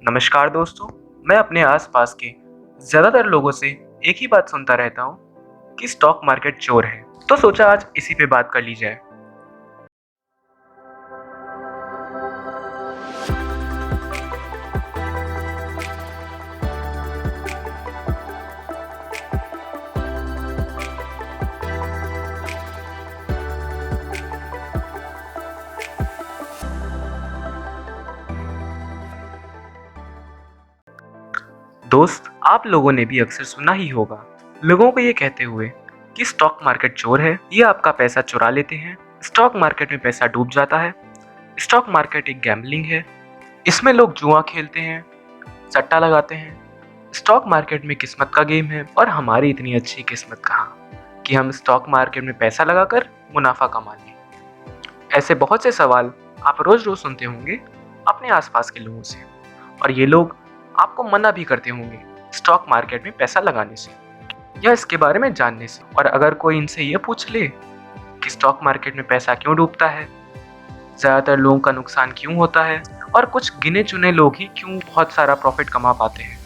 नमस्कार दोस्तों। मैं अपने आसपास के ज़्यादातर लोगों से एक ही बात सुनता रहता हूँ कि स्टॉक मार्केट चोर है। तो सोचा आज इसी पे बात कर ली जाए। दोस्त, आप लोगों ने भी अक्सर सुना ही होगा लोगों को ये कहते हुए कि स्टॉक मार्केट चोर है, ये आपका पैसा चुरा लेते हैं, स्टॉक मार्केट में पैसा डूब जाता है, स्टॉक मार्केट एक गैम्बलिंग है, इसमें लोग जुआ खेलते हैं, सट्टा लगाते हैं, स्टॉक मार्केट में किस्मत का गेम है और हमारी इतनी अच्छी किस्मत कहाँ कि हम स्टॉक मार्केट में पैसा लगाकर मुनाफा कमा लें। ऐसे बहुत से सवाल आप रोज रोज सुनते होंगे अपने आसपास के लोगों से, और ये लोग आपको मना भी करते होंगे स्टॉक मार्केट में पैसा लगाने से या इसके बारे में जानने से। और अगर कोई इनसे ये पूछ ले कि स्टॉक मार्केट में पैसा क्यों डूबता है, ज़्यादातर लोगों का नुकसान क्यों होता है और कुछ गिने चुने लोग ही क्यों बहुत सारा प्रॉफिट कमा पाते हैं,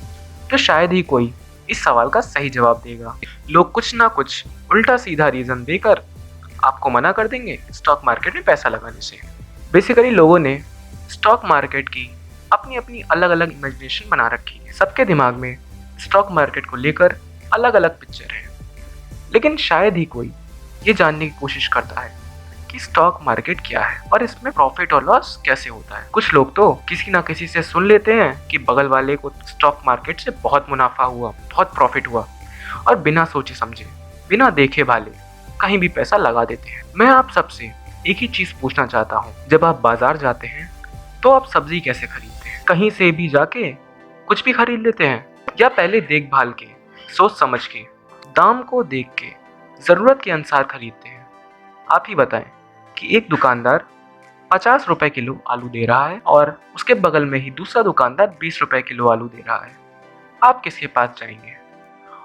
तो शायद ही कोई इस सवाल का सही जवाब देगा। लोग कुछ ना कुछ उल्टा सीधा रीज़न देकर आपको मना कर देंगे स्टॉक मार्केट में पैसा लगाने से। बेसिकली लोगों ने स्टॉक मार्केट की अपनी अपनी अलग अलग इमेजिनेशन बना रखी है। सबके दिमाग में स्टॉक मार्केट को लेकर अलग अलग पिक्चर है, लेकिन शायद ही कोई ये जानने की कोशिश करता है कि स्टॉक मार्केट क्या है और इसमें प्रॉफिट और लॉस कैसे होता है। कुछ लोग तो किसी ना किसी से सुन लेते हैं कि बगल वाले को स्टॉक मार्केट से बहुत मुनाफा हुआ, बहुत प्रॉफिट हुआ, और बिना सोचे समझे, बिना देखे भाले कहीं भी पैसा लगा देते हैं। मैं आप सबसे एक ही चीज़ पूछना चाहता हूँ, जब आप बाजार जाते हैं तो आप सब्जी कैसे खरीदते हैं? कहीं से भी जाके कुछ भी खरीद लेते हैं या पहले देखभाल के, सोच समझ के, दाम को देख के, ज़रूरत के अनुसार खरीदते हैं? आप ही बताएं कि एक दुकानदार 50 रुपए किलो आलू दे रहा है और उसके बगल में ही दूसरा दुकानदार 20 रुपए किलो आलू दे रहा है, आप किसके पास जाएंगे?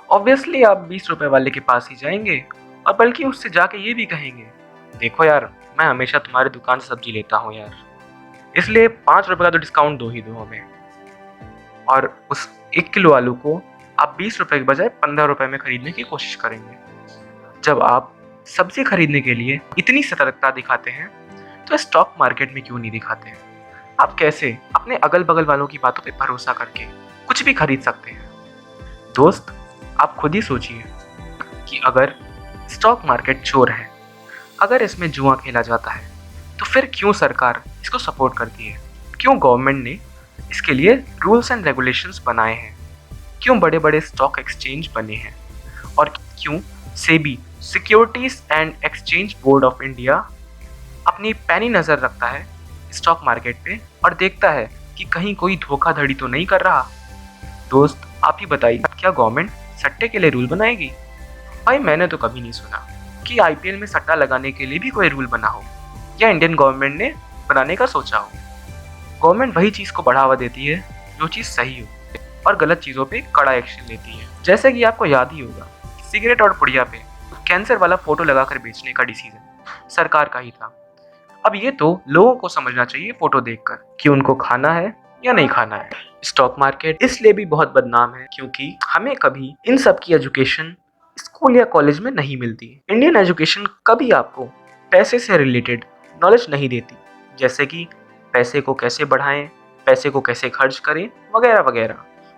ऑब्वियसली आप 20 रुपए वाले के पास ही जाएंगे, और बल्कि उससे जाके ये भी कहेंगे, देखो यार, मैं हमेशा तुम्हारी दुकान से सब्जी लेता हूँ यार, इसलिए 5 रुपए का तो डिस्काउंट दो ही दो हमें। और उस 1 किलो आलू को आप 20 रुपए के बजाय 15 रुपए में खरीदने की कोशिश करेंगे। जब आप सब्जी खरीदने के लिए इतनी सतर्कता दिखाते हैं तो स्टॉक मार्केट में क्यों नहीं दिखाते हैं? आप कैसे अपने अगल बगल वालों की बातों पे भरोसा करके कुछ भी खरीद सकते हैं? दोस्त, आप खुद ही सोचिए कि अगर स्टॉक मार्केट चोर है, अगर इसमें जुआ खेला जाता है, तो फिर क्यों सरकार इसको सपोर्ट करती है? क्यों गवर्नमेंट ने इसके लिए रूल्स एंड रेगुलेशंस बनाए हैं? क्यों बड़े बड़े स्टॉक एक्सचेंज बने हैं? और क्यों SEBI, securities and exchange board of India, अपनी पैनी नज़र रखता है स्टॉक मार्केट पे और देखता है कि कहीं कोई धोखाधड़ी तो नहीं कर रहा? दोस्त, आप ही बताइए, क्या गवर्नमेंट सट्टे के लिए रूल बनाएगी? भाई, मैंने तो कभी नहीं सुना कि आईपीएल में सट्टा लगाने के लिए भी कोई रूल बना हो या इंडियन गवर्नमेंट ने बनाने का सोचा हो। गवर्नमेंट वही चीज़ को बढ़ावा देती है जो चीज़ सही हो, और गलत चीज़ों पे कड़ा एक्शन लेती है। जैसे कि आपको याद ही होगा, सिगरेट और पुड़िया पे कैंसर वाला फोटो लगाकर बेचने का डिसीजन सरकार का ही था। अब ये तो लोगों को समझना चाहिए फोटो देखकर कि उनको खाना है या नहीं खाना है। स्टॉक मार्केट इसलिए भी बहुत बदनाम है क्योंकि हमें कभी इन सब की एजुकेशन स्कूल या कॉलेज में नहीं मिलती। इंडियन एजुकेशन कभी आपको पैसे से रिलेटेड नॉलेज नहीं देती, जैसे कि पैसे को कैसे बढ़ाएं, पैसे को कैसे खर्च करें, वगैरह वगैरह।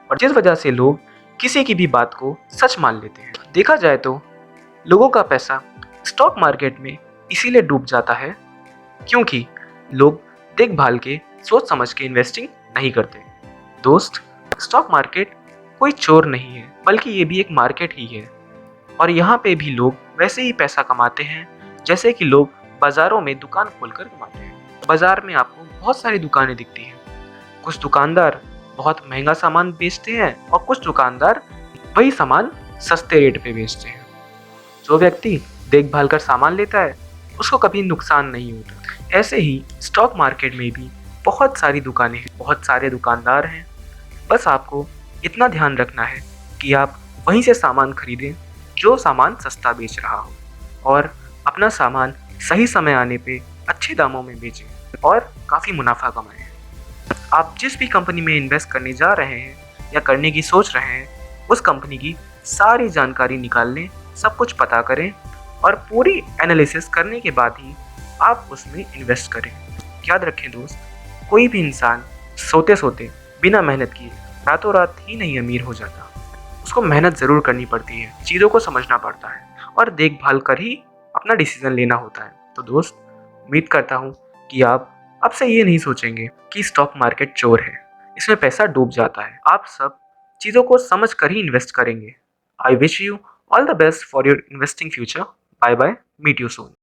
और जिस वजह से लोग किसी की भी बात को सच मान लेते हैं। देखा जाए तो लोगों का पैसा स्टॉक मार्केट में इसीलिए डूब जाता है क्योंकि लोग देखभाल के, सोच समझ के इन्वेस्टिंग नहीं करते। दोस्त, स्टॉक मार्केट कोई चोर नहीं है, बल्कि ये भी एक मार्केट ही है, और यहाँ पे भी लोग वैसे ही पैसा कमाते हैं जैसे कि लोग बाज़ारों में दुकान खोलकर कमाते हैं। बाज़ार में आपको बहुत सारी दुकानें दिखती हैं। कुछ दुकानदार बहुत महंगा सामान बेचते हैं और कुछ दुकानदार वही सामान सस्ते रेट पे बेचते हैं। जो व्यक्ति देखभाल कर सामान लेता है उसको कभी नुकसान नहीं होता। ऐसे ही स्टॉक मार्केट में भी बहुत सारी दुकानें हैं, बहुत सारे दुकानदार हैं। बस आपको इतना ध्यान रखना है कि आप वहीं से सामान खरीदें जो सामान सस्ता बेच रहा हो, और अपना सामान सही समय आने पे अच्छे दामों में बेचें और काफ़ी मुनाफा कमाएं। आप जिस भी कंपनी में इन्वेस्ट करने जा रहे हैं या करने की सोच रहे हैं, उस कंपनी की सारी जानकारी निकाल लें, सब कुछ पता करें और पूरी एनालिसिस करने के बाद ही आप उसमें इन्वेस्ट करें। याद रखें दोस्त, कोई भी इंसान सोते सोते बिना मेहनत किए रातों रात ही नहीं अमीर हो जाता। उसको मेहनत ज़रूर करनी पड़ती है, चीज़ों को समझना पड़ता है और देखभाल कर ही अपना डिसीजन लेना होता है। तो दोस्त, उम्मीद करता हूँ कि आप अब से ये नहीं सोचेंगे कि स्टॉक मार्केट चोर है, इसमें पैसा डूब जाता है। आप सब चीज़ों को समझ कर ही इन्वेस्ट करेंगे। I wish you all the best for your investing future. Bye bye, meet you soon.